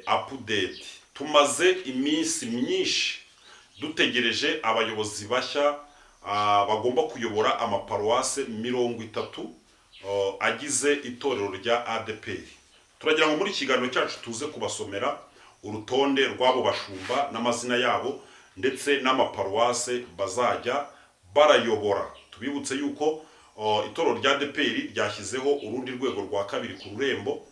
update. Tumaze iminsi myinshi dutegereje abayobozi bashya bagomba kuyobora amaparuwase 30 agize itorero rya ADPR. Turagira ngo muri kiganiro cyacu tuze kubasomera urutonde rw'abo bashumba n'amazina yabo ndetse n'amaparuwase bazajya barayobora. Tubibutse yuko itorero rya ADPR ryashyizeho urundi rwego rwa kabiri ku rurembo,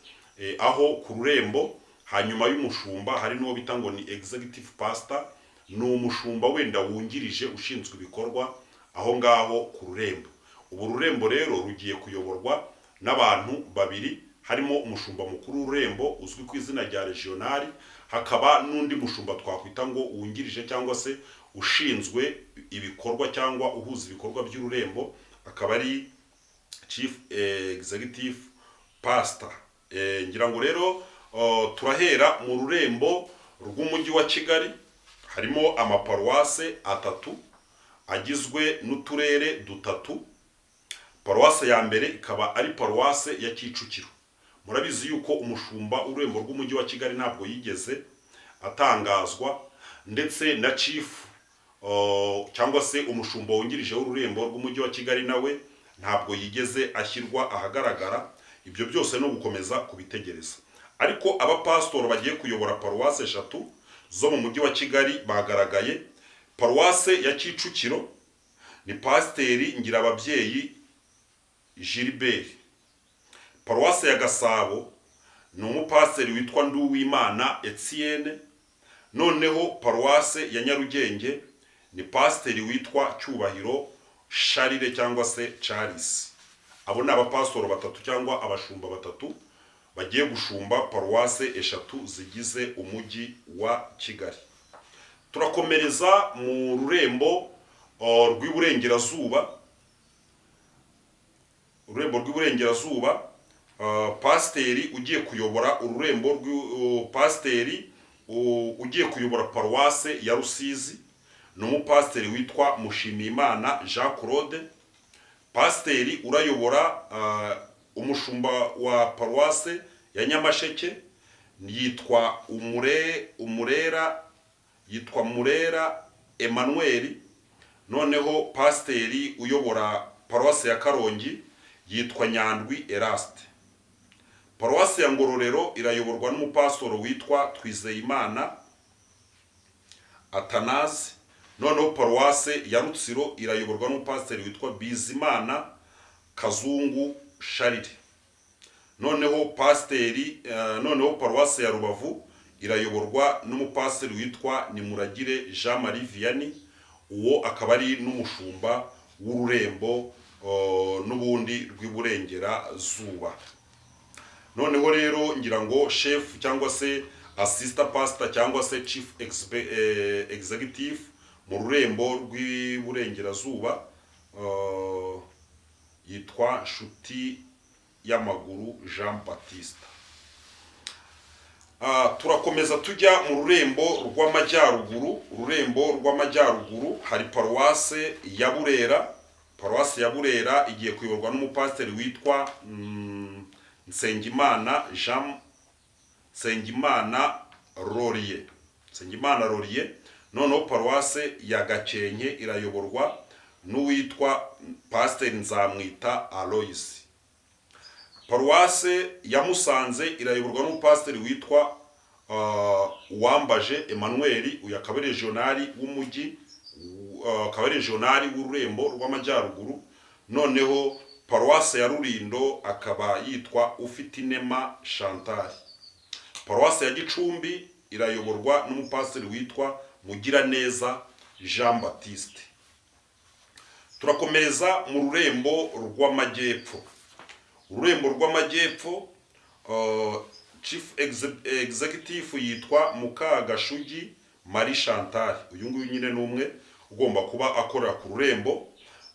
aho ku rurembo hanyuma y'umushumba hari n'uwo bita ngo ni executive pastor, ni umushumba wenda wungirije ushinzwe ibikorwa aho ngaho ku rurembo. Ubu rurembo rero rugiye kuyoborwa n'abantu babiri, harimo umushumba mukuru w'ururembo uzwi ku izina rya regional, hakaba n'undi mushumba twakwita ngo wungirije cyangwa se ushinzwe ibikorwa cyangwa uhuza ibikorwa by'ururembo, akaba ari chief executive pastor. Ngira ngo rero turahera mu rurembo rw'umujyi wa Kigali. Harimo amaparuwase 3 agizwe n'uturere 2. Paruwase ya mbere ikaba ari paruwase ya Kicukiro. Murabizi yuko umushumba ururembo rw'umujyi wa Kigali ntabwo yigeze atangazwa, ndetse na chief cyangwa se umushumba wungirije w'ururembo rw'umujyi wa Kigali nawe ntabwo yigeze ashyirwa ahagaragara. Ibyo byose no gukomeza kubitegereza. Ariko abapastor bagiye kuyobora paruwase 3 zo mu mujyi wa Kigali bagaragaye. Paruwase ya Kicukiro ni Pasiteri Ngirababyeyi Gilbert. Paruwase ya Gasabo ni umupasiteri witwa Nduwimana Etienne. Noneho paruwase ya Nyarugenge ni pasiteri witwa Cyubahiro Charles cyangwa se Charles. Abo ni abapastor 3 cyangwa abashumba 3 bagiye gushumba paruwase 3 zigize umujyi wa Kigali. Turakomereza mu rurembo rw'iburengerazuba. Ururembo rw'iburengerazuba, pasiteri ugiye kuyobora ururembo pasiteri ugiye kuyobora paruwase ya Rusizi ni umupasiteri witwa Mushimiyimana Jean Claude. Pasiteri urayobora umushumba wa paruwase ya Nyamasheke yitwa Murera Emmanuel. Noneho pasiteri uyobora paruwase ya Karongi yitwa Nyandwi Eraste. Paruwase ya Ngororero irayoborwa n'umupastor witwa Twizeyimana Atanazi. Noneho paruwase ya Rutsiro irayoborwa n'umupasiteri witwa Bizimana Kazungu Charles. Noneho paruwase ya Rubavu irayoborwa n'umupasiteri witwa Nimuragire Jean Marie Vianney. Uwo akaba ari n'umushumba w'ururembo n'ubundi rw'iburengerazuba. Noneho rero ngira ngo chef cyangwa se assistant pastor cyangwa se chief executive mu rurembo rw'iburengerazuba yitwa Nshuti y'Amaguru Jean Baptiste. Turakomeza tujya mu rurembo rw'amajyaruguru. Ururembo rw'amajyaruguru hari paruwase ya Burera. Paruwase ya Burera igiye kuyoborwa n'umupasiteri witwa Nsengimana Laurier. Noneho paruwase ya Gakenke irayoborwa n'uwitwa Pasiteri Nzamwita Alois. Paruwase ya Musanze irayoborwa n'umupasiteri witwa Uwambaje Emmanuel. Uyu akaba ari regional w'umujyi, akaba ari regional w'ururembo rw'amajyaruguru. Noneho paruwase ya Rurindo akaba yitwa Ufitinema Chantal. Paruwase ya Gicumbi irayoborwa n'umupasiteri witwa Mugiraneza Jean Baptiste. Turakomereza mu rurembo rw'amajyepfo. Ururembo rw'amajyepfo chief executive yitwa Mukagashugi Marie Chantal. Uyu nguyu nyine n'umwe ugomba kuba akorera ku rurembo.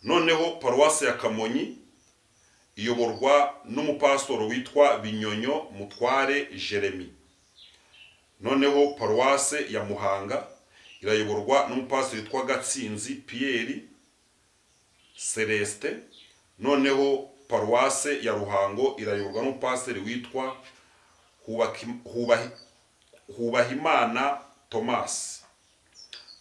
Noneho paruwase ya Kamonyi iyoborwa n'umupastor witwa Binyonyo Mutware Jeremy. Noneho paruwase ya Muhanga irayoborwa n'umupastor witwa Gatsinzi Pierre Celeste. Noneho paruwase ya Ruhango irayoborwa n'umupastor witwa Hubahimana Thomas.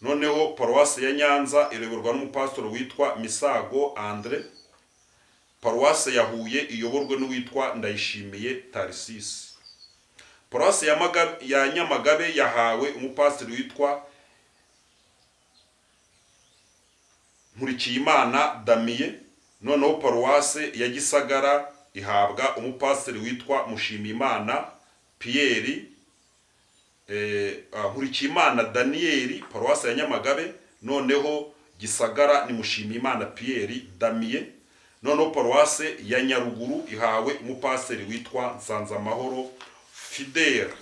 Noneho paruwase ya Nyanza iyoborwa n'umupastor witwa Misago Andre. Paruwase ya Huye iyoborwa n'uwitwa Ndayishimiye Tarsisi. Paruwase ya Nyamagabe yahawe umupastor witwa Nkurikiyimana Damien. Noneho paruwase ya Gisagara ihabwa umupastor witwa Mushimiyimana Pierre. Nkurikiyimana Daniel, paruwase ya Nyamagabe. Noneho Gisagara ni Mushimiyimana Pierre Damien. Noneho paruwase ya Nyaruguru ihawe umupastor witwa Nsanzamahoro Fidele.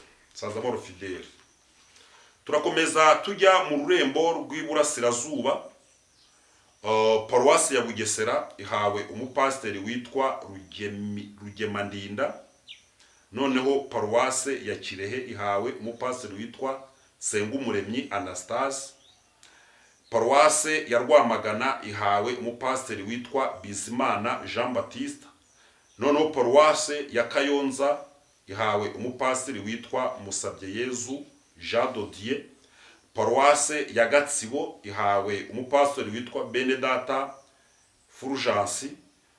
Turakomeza tujya mu rurembo rw'iburasirazuba. Paruwase ya Bugesera ihawe umupastor witwa Rugemandinda. Noneho paruwase ya Kirehe ihawe umupastor witwa Sengumuremyi Anastase. Paruwase ya Rwamagana ihawe umupastor witwa Bizimana Jean Baptiste. Noneho paruwase ya Kayonza ihawe umupastor witwa Musabyeyezu Jean Dodier. Paruwase ya Gatsibo ihawe umupastor witwa Benedata Fulgence.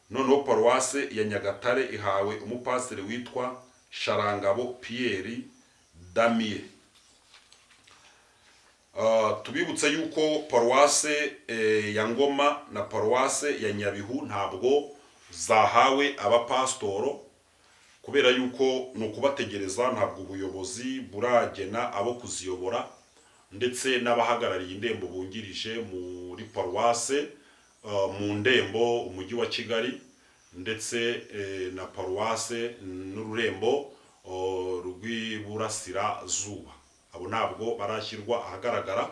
Noneho paruwase ya Nyagatare ihawe umupastor witwa Sharangabo Pierre Damien. Tubibutse yuko paruwase ya Ngoma na paruwase ya Nyabihu ntabwo zahawe abapastoro, kubera yuko nukubategereza, ntabwo ubuyobozi buragena abo kuziyobora, ndetse n'abahagarariye indembo bungirije muri paruwase mu ndembo umujyi wa Kigali, ndetse na paruwase n'ururembo rw'iburasirazuba. Abo ntabwo barashyirwa ahagaragara,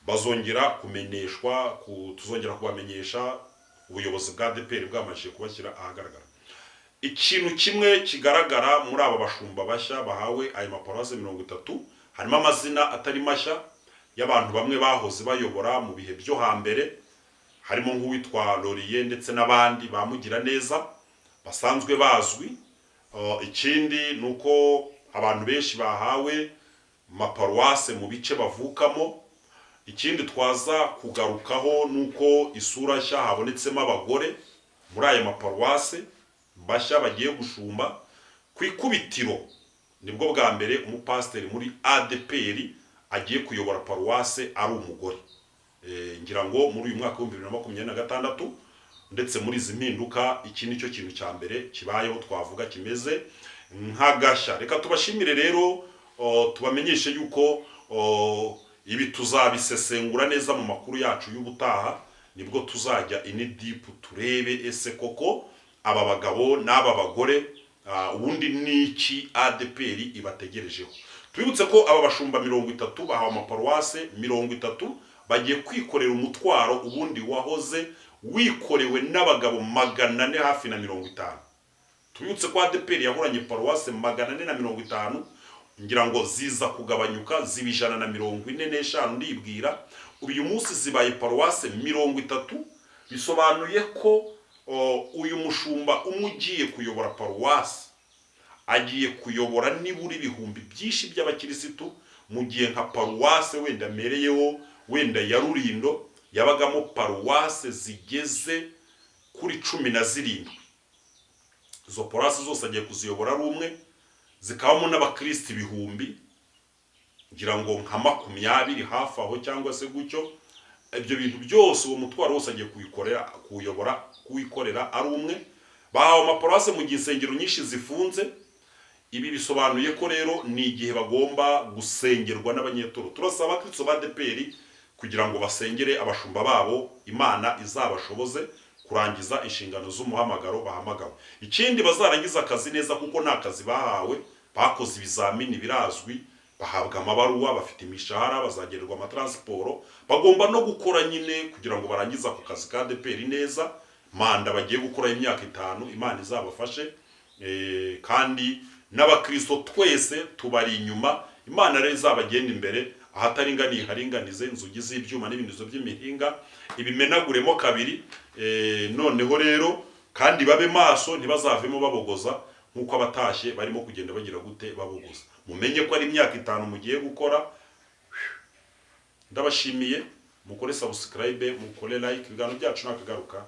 bazongera kumeneshwa, tuzongera kubamenyesha ubuyobozi bwa ADEPR bwamajije kubashyira ahagaragara. Ikintu kimwe kigaragara muri aba bashumba bashya bahawe ayo maparuwase 30, harimo amazina atari mashya y'abantu bamwe bahoze bayobora mu bihe byo hambere, harimo nk'uwitwa Laurier ndetse n'abandi bamugira neza basanzwe bazwi. Ikindi nuko abantu benshi bahawe maparuwase mu bice bavukamo. Ikindi twaza kugarukaho nuko isura nshya habonetsemo abagore muri aya maparuwase bashya bagiye gushumba. Ku ikubitiro nibwo bwa mbere umupasiteri muri ADEPR agiye kuyobora paruwase ari umugore. Ngira ngo muri uyu mwaka wa 2026 ndetse muri izi mpinduka iki nicyo kintu cya mbere kibayeho twavuga kimeze nk'agashya. Reka tubashimire rero, tubamenyeshe yuko ibi tuzabisesengura neza mu makuru yacu y'ubutaha, nibwo tuzajya in deep turebe ese koko aba bagabo n'aba bagore ubundi niki ADEPR ibategerejeho. Twibutse ko aba bashumba 30 bahawe amaparuwase 30 bagiye kwikorera umutwaro ubundi wahoze wikorewe n'abagabo 400 hafi na 50. Twibutse ko ADEPR yahoranye paruwase 450, ngira ngo ziza kugabanyuka ziba 145 ndibwira. Uyu munsi zibaye paruwase 30, bisobanuye ko uyu mushumba umugiye kuyobora paruwase agiye kuyobora niburi ibihumbi byinshi by'abakirisitu, mu gihe nka paruwase wenda mereyeho wenda ya Rurindo yabagamo paruwase zigeze kuri 17. Izo paruwase zose agiye kuziyobora ari umwe, zikabamo n'abakristo ibihumbi, ngira ngo nka 20 hafi aho cyangwa se gutyo. Ibyo bintu byose uwo mutwaro wose agiye kuwikorera ari umwe. Bahawe amaparuwase mu gihe insengero nyinshi zifunze. Ibi bisobanuye ko rero ni igihe bagomba gusengerwa n'abanyetoro. Turasaba abakristo ba ADEPR kugira ngo basengere abashumba babo, Imana izabashoboze kurangiza inshingano z'umuhamagaro bahamagawe. Ikindi bazarangiza akazi neza, kuko nta kazi bahawe, bakoze ibizamini birazwi, bahabwa amabaruwa, bafite imishahara, bazagererwa amatransporo, bagomba no gukora nyine kugira ngo barangiza ku kazi ka ADEPR neza. Manda bagiye gukora imyaka 5, Imana izabafashe. Kandi n'abakristo twese tubari inyuma, Imana rero izabagenda imbere, ahataringaniye haringanize, inzugi z'ibyuma n'ibindizo by'imihinga ibimenaguremo kabiri. Noneho rero kandi babe maso, ntibazavemo babogoza nkuko abatashye barimo kugenda bagira gute babogoza. mumenye ko ari imyaka 5 mugiye gukora. Ndabashimiye, mukore subscribe, mukore like, ibiganiro byacu nakagaruka.